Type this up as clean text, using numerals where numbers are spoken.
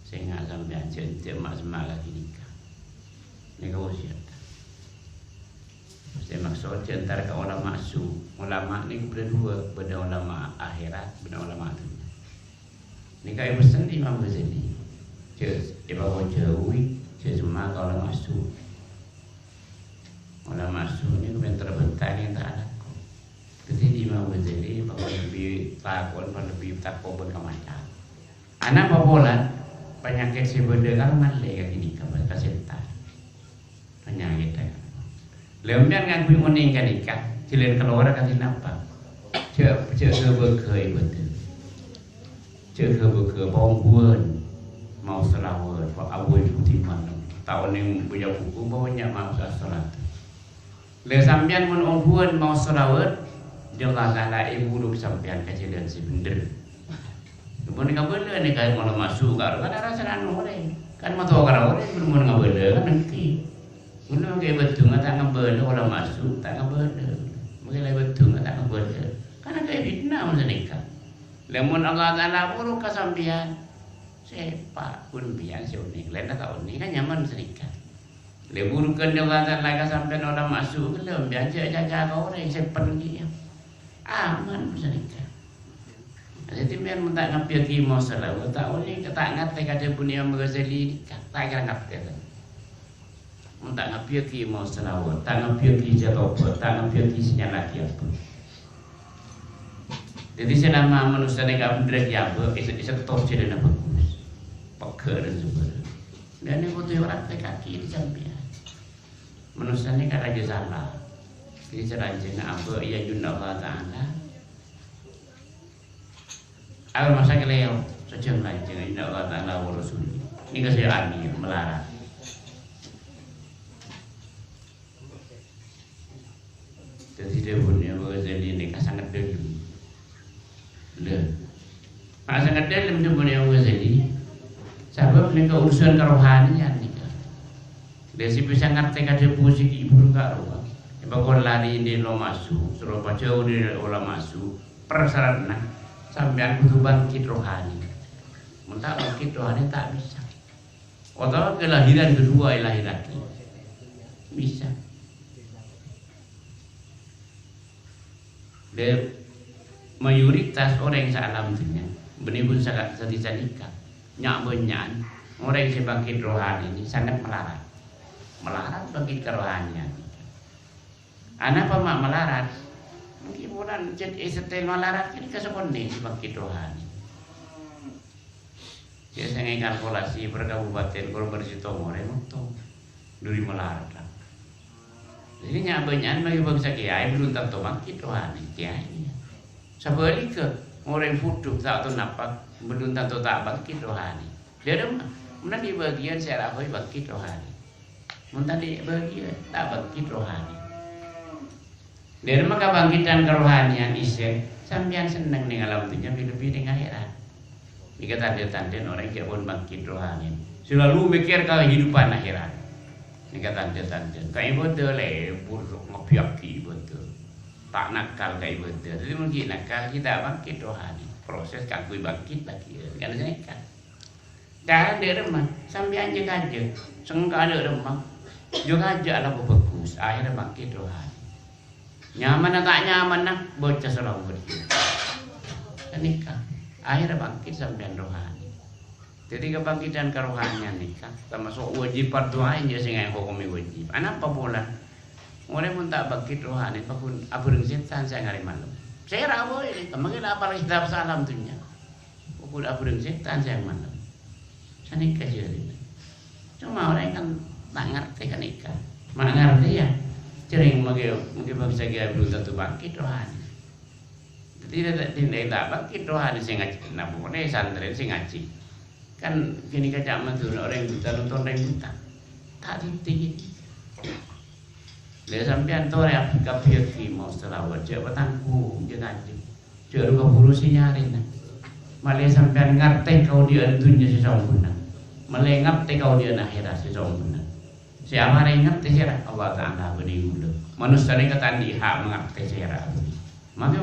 Sehingga sampean cek mak semangat nikah. Ini kau siap. Saya maksud antara ke ulama ulama ni berdua, beda ulama akhirat, beda ulama dunia. Ni kaya pesan di Imam Ghazali. Cek bawa jauh, cek semua ke ulama ulama ni kemudian terbentang yang tak ada. Jadi di Imam Ghazali bawa lebih takut, lebih takut berkemacam. Anak babolan penyakit si benda kan malai kat ini kabar kasetan. Penyakit tak. Lempian kan kui moning kan ikan, cilen keluar kasih nampak. Cek keberkei betul. Cek keberkei bawang buan, mau selawat, pak abu putih mana. Tahun yang punya buku bawanya mau salat. Le sampian mun buan mau selawat, jangan kala ibu duk sampian kecilan si bener. Kemudian ngabela ni kan malah masuk kan ada rasa anu orang. Kan mau tahu orang belum ngabela kan nanti. Mula kaya betul tak ngabela orang masuk tak ngabela. Mungkin lagi betul tak ngabela. Karena kaya fitnah masa nikah. Lemun Allah Taala buruk kesampian. Sepak pun biar unik. Lain tak unik kan nyaman masa nikah. Leburukan Allah Taala kesampian orang masuk. Lem biar jaga orang sepen dia. Aman masa nikah. Jadi biar mentak ngapir ki mau salah, tak boleh tak ngat kata punya Ghazali tak kira ngat kata. Mentak ngapir ki mau salah, tak ngapir ki jatuh, tak ngapir ki senyala ki apa. Jadi selama manusia ni kau berak ya apa, isa top jadi nak bagus, pakai dan sebagainya. Dan ni butuh orang kaki di samping. Manusia ni kan aja salah. Jadi seranjang apa ia junna Allah Taala. Aku masa keleo sejam lain jangan indah Allah Taala wa Rasul. Ini kesalahan ini melarang. Jadi dia punya Ghazali ini sangat dalam. Sangat dalam dia punya Ghazali. Sebab ni urusan kerohanian ni. Dia si bisa ngerti kada musik ibu karo. Bakal lari di lo masuk, suruh baca di lo masuk. Persyaratan sampai butuh bangkit rohani. Mentah bangkit rohani tak bisa. Atau kelahiran kedua lahir lagi bisa. Dan mayoritas orang yang salam dunia benibun sangat sedih nikah nyak benyan orang yang bangkit rohani ini sangat melarang bangkit kerohanian. Anak pemak melarat. Mungkin bulan jadi setel malarat ini kesempatan nih bangkit rohani. Biasanya kalkulasi berkabupaten kalau bersitomo remoto dari melarat. Jadi nyabanyan bagi bangsa kiai belum tentu bangkit rohani kiai. Sebalik ke orang fuduh tak tahu napa belum tentu tak bangkit rohani. Dia ada mana di bagian saya apa bangkit rohani. Mana di bagian tak bangkit rohani. Dari maka bangkitan kerohanian iseng sampean seneng ning alam dunia lebih ning akhirat. Jika tanda-tanda orang yang pun bangkit rohani selalu mikir kehidupan akhirat. Jika tanda-tanda kayak betul buruk ngopiaki betul. Tak nakal kayak betul. Jadi mungkin nakal kita bangkit rohani. Proses kakui bangkit lagi. Kan kan. Dah ada remah sampean aja sengka ada remah. Juga aja lah bagus akhirnya bangkit rohani. Nyaman atau tak nyaman nak bocah seorang berdua. Nikah akhirnya bangkit sampai rohani. Jadi kebangkitan kerohanian nikah termasuk wajib doa aja sehingga hukum wajib. Anak apa pula? Orang pun tak bangkit rohani, apapun abang setan saya ngari malam. Saya rabu ini, kemarin apa lagi dapat salam tunya. Pukul abang setan saya malam. Saya nikah jadi. Cuma orang kan tak ngerti kan nikah, mana ngerti ya. Cering mungkin bisa kita belum tentu bangkit rohani. Tidak bangkit rohani sih ngaji. Nah pokoknya santri sih ngaji. Kan gini kaca matur orang buta nonton orang buta. Tak titik. Dia sampean tu orang Afrika pergi mau selawat cek petangku je ngaji. Cek rupa burusi nyari nah. Malah sampean ngerti kau dia dunia sesungguhnya. Malah ngerti kau dia akhirat sesungguhnya. Siapa yang ngerti sih Allah Taala beri dulu. Manusia ini kata dia mengerti sih. Maka